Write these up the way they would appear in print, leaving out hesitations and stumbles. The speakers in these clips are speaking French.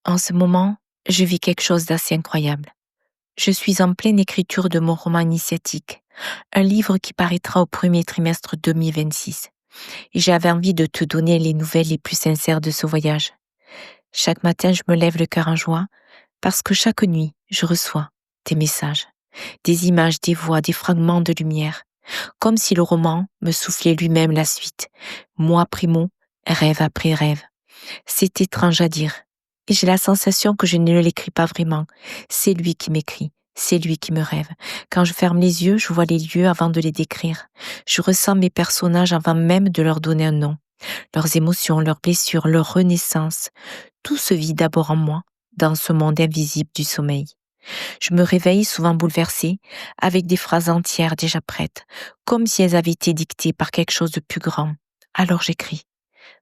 En ce moment, je vis quelque chose d'assez incroyable. Je suis en pleine écriture de mon roman initiatique, un livre qui paraîtra au premier trimestre 2026. Et j'avais envie de te donner les nouvelles les plus sincères de ce voyage. Chaque matin, je me lève le cœur en joie parce que chaque nuit, je reçois des messages, des images, des voix, des fragments de lumière, comme si le roman me soufflait lui-même la suite, mot après mot, rêve après rêve. C'est étrange à dire. Et j'ai la sensation que je ne l'écris pas vraiment. C'est lui qui m'écrit. C'est lui qui me rêve. Quand je ferme les yeux, je vois les lieux avant de les décrire. Je ressens mes personnages avant même de leur donner un nom. Leurs émotions, leurs blessures, leur renaissance. Tout se vit d'abord en moi, dans ce monde invisible du sommeil. Je me réveille souvent bouleversée, avec des phrases entières déjà prêtes, comme si elles avaient été dictées par quelque chose de plus grand. Alors j'écris.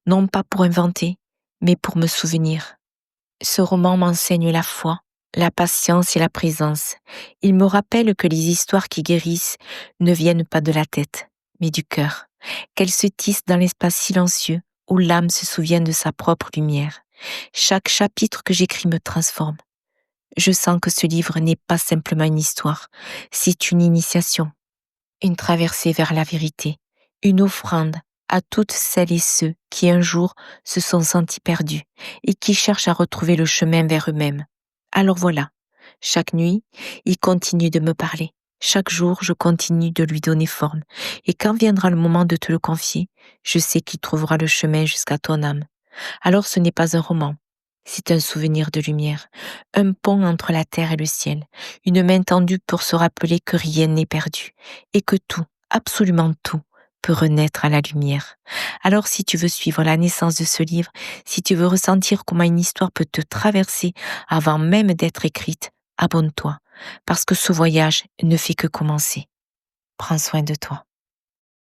Non pas pour inventer, mais pour me souvenir. Ce roman m'enseigne la foi, la patience et la présence. Il me rappelle que les histoires qui guérissent ne viennent pas de la tête, mais du cœur, qu'elles se tissent dans l'espace silencieux où l'âme se souvient de sa propre lumière. Chaque chapitre que j'écris me transforme. Je sens que ce livre n'est pas simplement une histoire, c'est une initiation, une traversée vers la vérité, une offrande à toutes celles et ceux qui un jour se sont sentis perdus et qui cherchent à retrouver le chemin vers eux-mêmes. Alors voilà, chaque nuit, il continue de me parler. Chaque jour, je continue de lui donner forme. Et quand viendra le moment de te le confier, je sais qu'il trouvera le chemin jusqu'à ton âme. Alors ce n'est pas un roman, c'est un souvenir de lumière, un pont entre la terre et le ciel, une main tendue pour se rappeler que rien n'est perdu et que tout, absolument tout, peut renaître à la lumière. Alors si tu veux suivre la naissance de ce livre, si tu veux ressentir comment une histoire peut te traverser avant même d'être écrite, abonne-toi, parce que ce voyage ne fait que commencer. Prends soin de toi.